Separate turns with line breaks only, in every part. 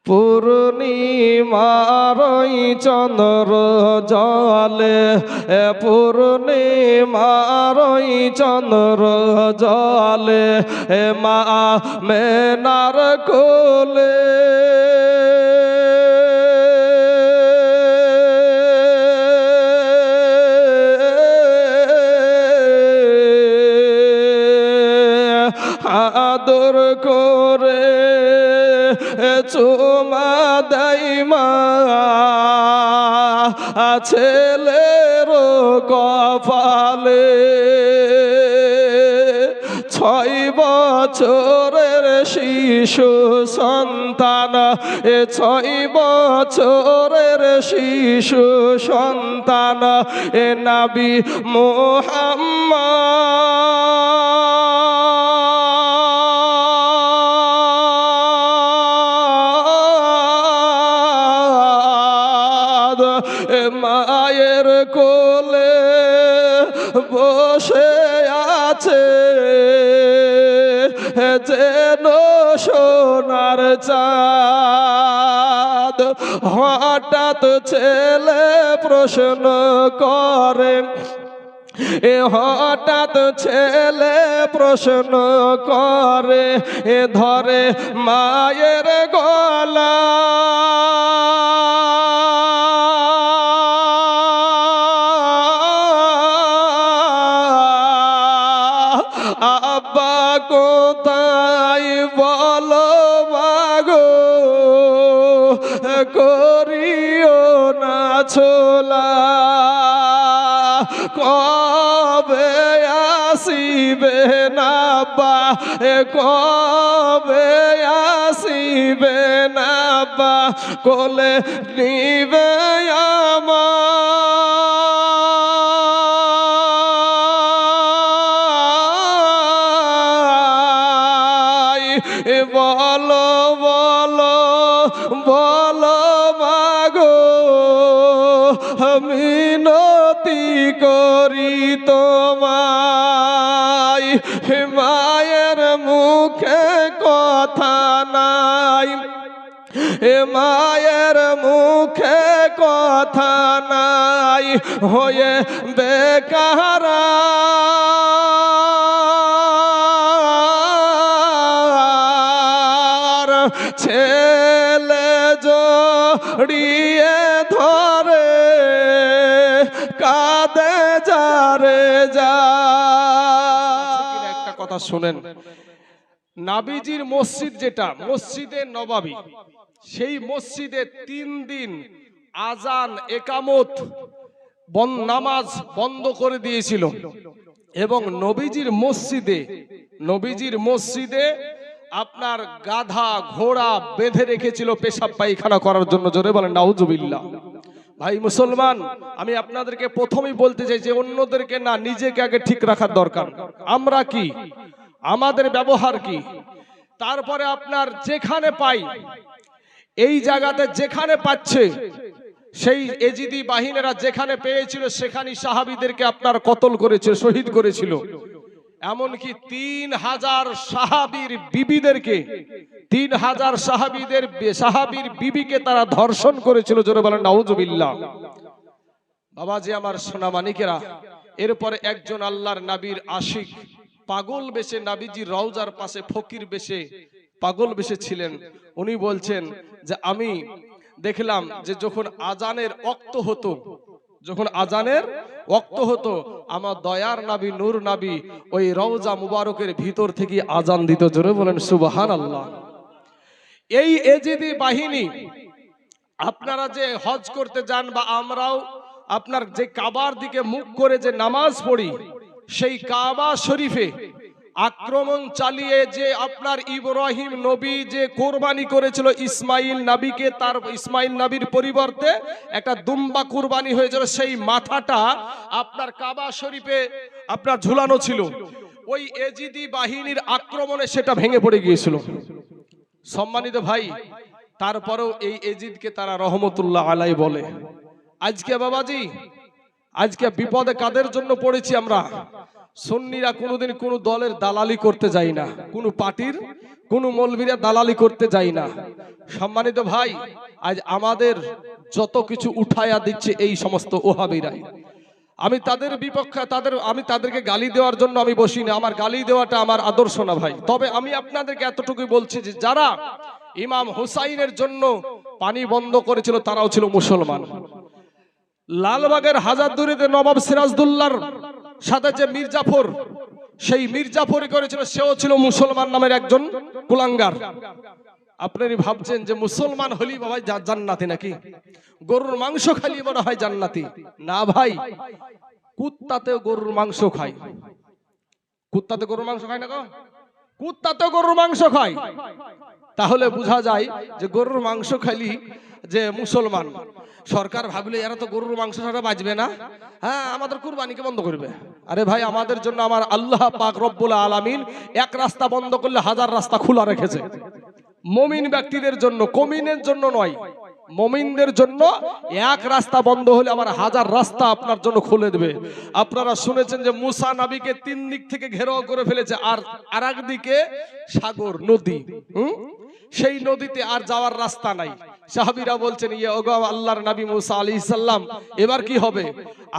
পূর্ণিমার চন্দ্র জলে, পূর্ণিমার চন্দ্র জলে, মা মেনার কোলে আদর করে চুমা দেয় মা ছেলের কপালে। 6 বছরের শিশু সন্তান, 6 বছরের শিশু সন্তান নবী মুহাম্মদ মায়ের কোলে বসে আছে যেন সোনার চাঁদ। হঠাৎ ছেলে প্রশ্ন করে, হঠাৎ ছেলে প্রশ্ন করে, ধরে মায়ের গলা। আব্বা কোথায় বলো মাগো, করিও না ছোলা। কবে আসিবে না বা, কবে আসিবে না বা, কোলে নিবে আমায়। বলো বলো বলো মাগো, মিনতি করি তোমায়। মায়ের মুখে কথা নাই, মায়ের মুখে কথা নাই, হয়ে বেকারা ছেলে জড়িয়ে ধরে কাঁদে যারে যা। একটা কথা শুনেন, নাবিজির মসজিদ যেটা মসজিদে নবাবী, সেই মসজিদে 3 দিন আজান একামত নামাজ বন্ধ করে দিয়েছিল। এবং নবীজির মসজিদে আপনার গাধা ঘোড়া বেঁধে রেখেছিল পেশাব পায়খানা করার জন্য। জোরে বলেন নাউজুবিল্লাহ। ভাই মুসলমান, আমি আপনাদেরকে প্রথমেই বলতে চাই যে অন্যদেরকে না, নিজেকে আগে ঠিক রাখার দরকার। আমরা কি, আমাদের ব্যবহার কি, তারপরে আপনার যেখানে পাই, এই জায়গাতে যেখানে পাচ্ছে, সেই এজিদি বাহিনীরা যেখানে পেয়েছিল সেখানেই সাহাবীদেরকে আপনার কতল করেছিল, শহীদ করেছিল। এমনকি 3000 সাহাবীর বিবিদেরকে, 3000 সাহাবীর বিবিকে তারা ধর্ষণ করেছিল। জোরে বলেন নাউজুবিল্লাহ। বাবাজি আমার সোনা মানিকেরা, এরপরে একজন আল্লাহর নবীর আশিক পাগল বেশে নবীজির রওজার পাশে ফকির বেশে পাগল বেশে ছিলেন। উনি বলছেন যে আমি দেখলাম যে যখন আজানের ওয়াক্ত হতো, যখন আজানের ওয়াক্ত হতো, আমার দয়ার নবী নূর নবী ওই রওজা মুবারকের ভিতর থেকে আজান দিত। জোরে বলেন সুবহানাল্লাহ। এই এজিদি বাহিনী, আপনারা যে হজ করতে যান বা আমরাও আপনার যে কাবার দিকে মুখ করে যে নামাজ পড়ি, সেই কাবা শরীফে আক্রমণ চালিয়ে যে আপনার ইব্রাহিম নবী যে কোরবানি করেছিল ইসমাইল নবীকে, তার ইসমাইল নবীর পরিবর্তে একটা দুম্বা কোরবানি হয়েছিল, সেই মাথাটা আপনার কাবা শরীফে আপনার ঝুলানো ছিল। ওই এজিদি বাহিনীর আক্রমণে সেটা ভেঙে পড়ে গিয়েছিল। সম্মানিত ভাই, তারপরেও এই এজিদকে তারা রহমতুল্লাহ আলাই বলে। আজকে বাবাজি, আজকে বিপদে কাদের জন্য পড়েছি আমরা? সুন্নিরা কোনোদিন কোনো দলের দালালি করতে যাই না, কোনো পার্টির কোনো মৌলবীরা দালালি করতে যাই না। সম্মানিত ভাই, আজ আমাদের যত কিছু উঠায়া দিচ্ছে এই সমস্ত ওহাবিরাই। আমি তাদের বিপক্ষে আমি তাদেরকে গালি দেওয়ার জন্য আমি বসি না, আমার গালি দেওয়াটা আমার আদর্শ না ভাই। তবে আমি আপনাদেরকে এতটুকুই বলছি যে যারা ইমাম হুসাইনের জন্য পানি বন্ধ করেছিল তারাও ছিল মুসলমান। লালবাগের হাজারদুয়ারিতে নবাব সিরাজদৌল্লার সাথে যে মির্জাফর, সেই মির্জাফরই করেছিল, সেও ছিল মুসলমান নামের একজন কুলাঙ্গার। আপনারা ভাবছেন যে মুসলমান হলি বাবা জান্নাতি নাকি, গরুর মাংস খালি মনে হয় জান্নাতি? না ভাই, কুত্তাতেও গরুর মাংস খায়। কুত্তাতে গরুর মাংস খায় না গো? কুত্তাতে গরুর মাংস খায়। তাহলে বোঝা যায় যে গরুর মাংস খালি যে মুসলমান। সরকার ভাবলে এরা তো গরুর মাংস ছাড়া বাঁচবে না, হ্যাঁ আমাদের কুরবানিকে বন্ধ করবে। আরে ভাই, আমাদের জন্য আমার আল্লাহ পাক রব্বুল আলামিন এক রাস্তা বন্ধ করলে হাজার রাস্তা খোলা রেখেছে। মুমিন ব্যক্তিদের জন্য, কমিনের জন্য নয়, মুমিনদের জন্য এক রাস্তা বন্ধ হলে আমার হাজার রাস্তা আপনার জন্য খুলে দেবে। আপনারা শুনেছেন যে মুসা নবীকে 3 দিক থেকে ঘেরাও করে ফেলেছে, আর আরেক দিকে সাগর, নদী। সেই নদীতে আর যাওয়ার রাস্তা নাই। সাহাবীরা বলছেন, ইয়া ওগো আল্লাহর নবী মুসা আলাইহিস সালাম, এবার কি হবে?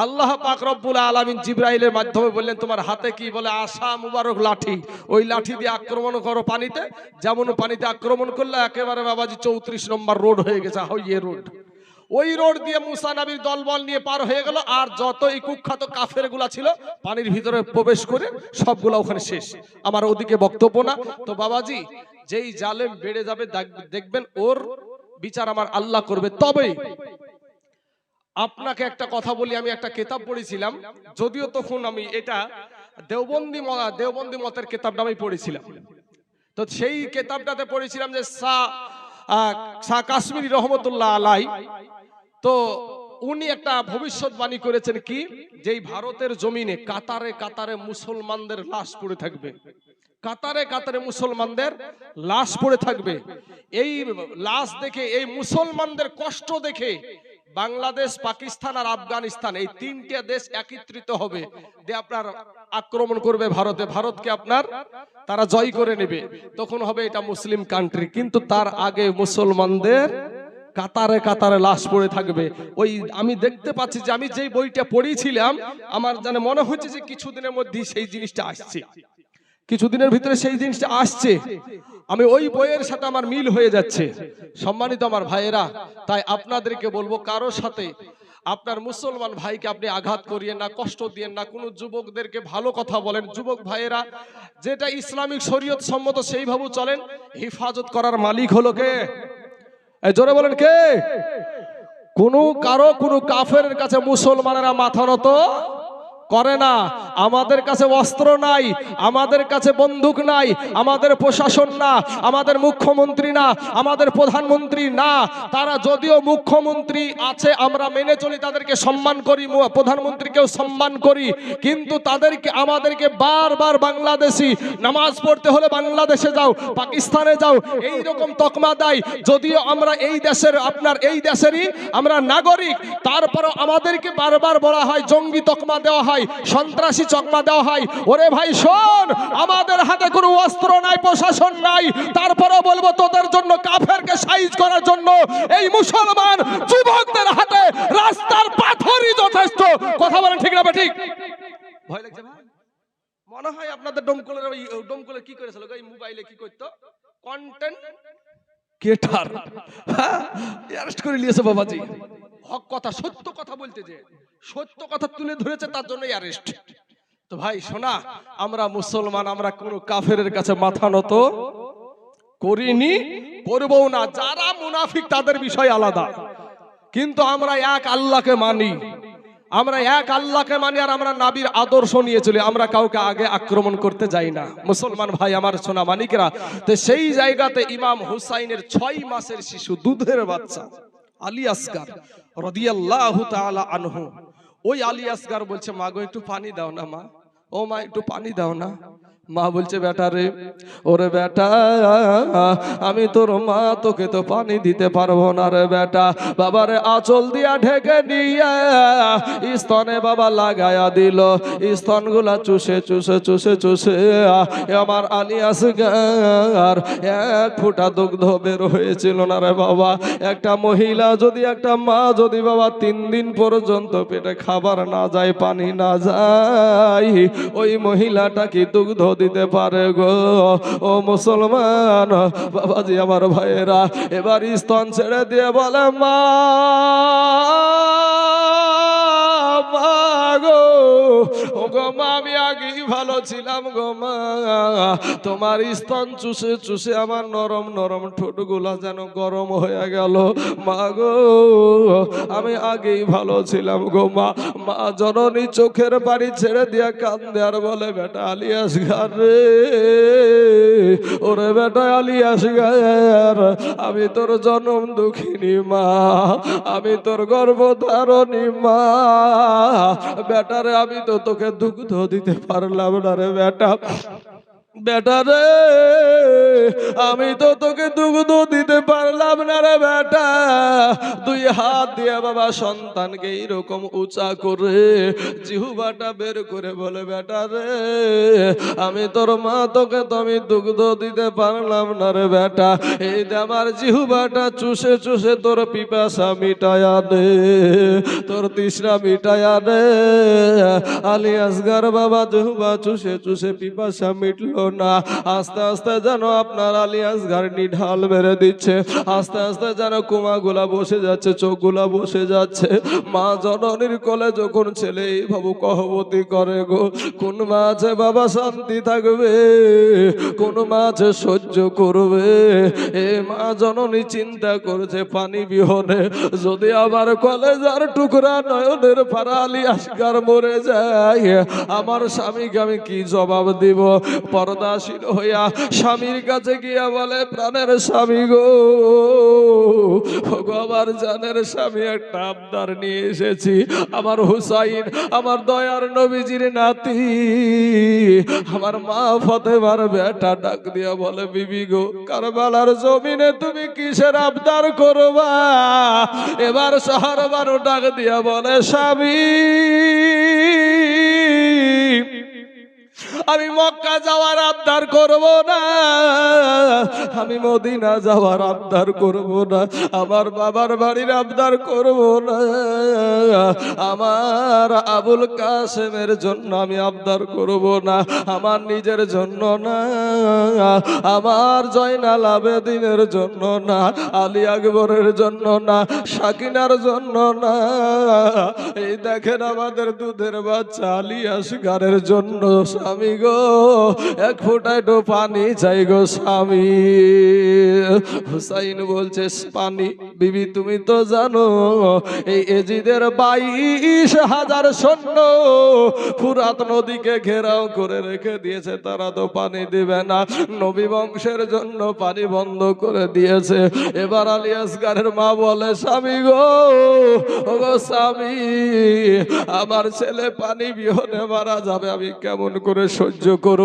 আল্লাহ পাক রব্বুল আলামিন জিবরাইলের মাধ্যমে বললেন, তোমার হাতে কি? বলে আশা মুবারক লাঠি, ওই লাঠি দিয়ে আক্রমণ করো পানিতে। যেমন পানিতে আক্রমণ করলে একেবারে বাবাজি 34 নম্বর রোড হয়ে গেছে, হইয়ে রোড। ওই রোড দিয়ে মুসা নবীর দলবল নিয়ে পার হয়ে গেল, আর যত এই কুখ্যাত কাফের গুলা ছিল পানির ভিতরে প্রবেশ করে সবগুলা ওখানে শেষ। আমার ওদিকে বক্তব্য না। তো বাবাজি, যেই জালেম বেড়ে যাবে দেখবেন ওর বিচার আমার আল্লাহ করবে। তবে আপনাকে একটা কথা বলি, আমি একটা কিতাব পড়েছিলাম, যদিও তখন আমি এটা দেওবন্দি মতের কিতাবটা আমি পড়েছিলাম। তো সেই কিতাবটাতে পড়েছিলাম যে শাহ কাশ্মীরি রহমতুল্লাহ আলাই, তো উনি একটা ভবিষ্যৎবাণী করেছেন কি, যেই ভারতের জমিনে কাতারে কাতারে মুসলমানদের লাশ পড়ে থাকবে, কাতারে কাতারে মুসলমানদের লাশ পড়ে থাকবে। এই লাশ দেখে, এই মুসলমানদের কষ্ট দেখে বাংলাদেশ, পাকিস্তান আর আফগানিস্তান, এই 3টে দেশ একত্রিত হবে, দিয়ে আপনার আক্রমণ করবে ভারতে, ভারতকে আপনার তারা জয় করে নেবে। তখন হবে এটা মুসলিম কান্ট্রি। কিন্তু তার আগে মুসলমানদের কাতারে কাতারে লাশ পড়ে থাকবে। ওই আমি দেখতে পাচ্ছি যে আমি যেই বইটা পড়েছিলাম, আমার জানে মনে হচ্ছে যে কিছুদিনের মধ্যে সেই জিনিসটা আসছে, কিছুদিনের ভিতরে সেই জিনিসটা আসছে। আমি ওই বইয়ের সাথে আমার মিল হয়ে যাচ্ছে। সম্মানিত আমার ভাইয়েরা, তাই আপনাদেরকে বলবো, কারোর সাথে আপনার মুসলমান ভাইকে আপনি আঘাত করিয়েন না, কষ্ট দিয়েন না। কোন যুবকদেরকে ভালো কথা বলেন। যুবক ভাইয়েরা, যেটা ইসলামিক শরীয়ত সম্মত সেইভাবে চলেন। হেফাজত করার মালিক হলো কে? জোরে বলেন কে? কোনো কাফেরের কাছে মুসলমানেরা মাথা নত করে না। আমাদের কাছে অস্ত্র নাই, আমাদের কাছে বন্দুক নাই, আমাদের প্রশাসন না, আমাদের মুখ্যমন্ত্রী না, আমাদের প্রধানমন্ত্রী না। তারা যদিও মুখ্যমন্ত্রী আছে, আমরা মেনে চলি, তাদেরকে সম্মান করি, প্রধানমন্ত্রীকেও সম্মান করি, কিন্তু আমাদেরকে বারবার বাংলাদেশি, নামাজ পড়তে হলে বাংলাদেশে যাও, পাকিস্তানে যাও, এই রকম তকমা দেয়। যদিও আমরা এই দেশের, আপনার এই দেশেরই আমরা নাগরিক, তারপরও আমাদেরকে বারবার বলা হয়, জঙ্গি তকমা দেওয়া হয়, সন্ত্রাসী তকমা দেওয়া হয়। ওরে ভাই শোন, আমাদের হাতে কোনো অস্ত্র নাই, প্রশাসন নাই, তারপরও বলবো তোদের জন্য, কাফেরকে সাইজ করার জন্য এই মুসলমান যুবকদের হাতে রাস্তার পাথরই যথেষ্ট। কথা বলেন ঠিক না ঠিক? ভয় লাগছে ভাই? মনে হয় আপনাদের ডমকলের কি করেছিল এই মোবাইলে, কি করতো, কন্টেন্ট ক্রিয়েটর অ্যারেস্ট করে নিয়েছে বাবাজি। হক কথা, সত্য কথা বলতে, যে সত্য কথা তুলে ধরেছে তার জন্যই অ্যারেস্ট। তো ভাই শোনা, আমরা মুসলমান, আমরা কোনো কাফেরের কাছে মাথা নত করিনি, করবও না। যারা মুনাফিক তাদের বিষয় আলাদা, কিন্তু আমরা এক আল্লাহকে মানি, আমরা এক আল্লাহকে মানি, আর আমরা নবীর আদর্শ নিয়ে চলি। আমরা কাউকে আগে আক্রমণ করতে যাই না। মুসলমান ভাই আমার, সোনা মানিকরা, তো সেই জায়গাতে ইমাম হুসাইনের 6 মাসের শিশু, দুধের বাচ্চা আলী আসগার রাদিয়াল্লাহু তাআলা আনহু, ওই আলী আসগার বলছে, মা গো একটু পানি দাও না, মা, ও মা একটু পানি দাও না। মা বলছে বেটা রে, ওরে বেটা আমি তোর মা, তোকে তো পানি দিতে পারবো না রে বেটা। বাবারে আঁচল দিয়া ঢেকে নিয়ে স্তনে বাবা লাগায়া দিল, স্তনগুলা চুষে চুষে চুষে চুষে আমার আলী আসগার এক ফোঁটা দুগ্ধ বের হয়েছিল না রে বাবা। একটা মহিলা যদি, একটা মা যদি বাবা 3 দিন পর্যন্ত পেটে খাবার না যায়, পানি না যায়, ওই মহিলাটা কি দুগ্ধ দিতে পারে গো? ও মুসলমান বাবাজি আমার ভাইয়েরা, এবার স্তন ছেড়ে দিয়ে বলে মা, মা গো, ও গো মা, আমি আগেই ভালো ছিলাম গো মা, তোমার স্তন চুষে চুষে আমার নরম নরম ঠোঁটগুলা যেন গরম হয়ে গেল মা গো, আমি আগেই ভালো ছিলাম গো মা। মা জননী চোখের পানি ছেড়ে দিয়া কান্দে আর বলে বেটা আলী আসগার রে, ওরে বেটা আলী আসগার, আমি তোর জনম দুঃখিনী মা, আমি তোর গর্ভধারণী মা, বেটারে আমি তো তোকে দুগ্ধ দিতে পারলাম না রে বেটা, বেটা রে আমি তো তোকে দুগ্ধ দিতে পারলাম না রে বেটা। 2 হাত দিয়ে বাবা সন্তানকে এইরকম উঁচা করে জিহ্বাটা বের করে বলে বেটা রে, আমি তোর মা, তোকে তো আমি দুগ্ধ দিতে পারলাম না রে বেটা, এই যে আমার জিহ্বাটা চুষে চুষে তোর পিপাসা মিটায়া দে, তোর তৃষ্ণা মিটায়া দে। আলী আসগার বাবা জিহ্বা চুষে চুষে পিপাসা মিটলো না, আস্তে আস্তে যেন আপনার আলী আসগার নিঢাল মেরে দিচ্ছে, আস্তে আস্তে যেন কুমাগুলা বসে যাচ্ছে, চোখগুলা বসে যাচ্ছে। মা জননীর কোলে যখন ছেলে এইভাবে কহবতী করে গো, কোন মা আছে বাবা শান্তি থাকবে, কোন মা আছে সহ্য করবে? এ মা জননী চিন্তা করছে পানি বিহনে যদি আমার কলেজার টুকরা নয়নের পারা আলী আসগার মরে যায়, আমার স্বামীকে আমি কি জবাব দিব? পর্দাশীল হইয়া স্বামীর কাছে গিয়া বলে প্রাণের স্বামী গো, আমার জানের স্বামী, একটা আবদার নিয়ে এসেছি, আমার হুসাইন, আমার দয়ার নবীজির নাতি, আমার মা ফাতেমার বেটা। ডাক দিয়া বলে বিবি গো, কারবালার জমিনে তুমি কিসের আবদার করবা? এবার শহর বারো ডাক দিয়া বলে স্বামী, আমি মক্কা যাওয়ার আবদার করব না, আমি মদিনা যাওয়ার আবদার করব না, আমার বাবার বাড়ির আবদার করব না, আমার আবুল কাসেমের জন্য আমি আবদার করব না, আমার নিজের জন্য না, আমার জয়নাল আবেদিনের জন্য না, আলী আকবরের জন্য না, সাকিনার জন্য না, এই দেখেন আমাদের দুধের বাচ্চা আলী আসগারের জন্য স্বামী গো, এক ফোঁটা একটু পানি চাই গো স্বামী। হুসাইন বলছে পানি? বিবি তুমি তো জানো এই এজিদের 22,000 সৈন্য ফুরাত নদীকে ঘেরাও করে রেখে দিয়েছে, তারা তো পানি দিবে না, নবী বংশের জন্য পানি বন্ধ করে দিয়েছে। এবার আলী আসগারের মা বলে স্বামী গো, ও গো স্বামী, আমার ছেলে পানি বিহনে মারা যাবে, আমি কেমন করে সহ্য করব?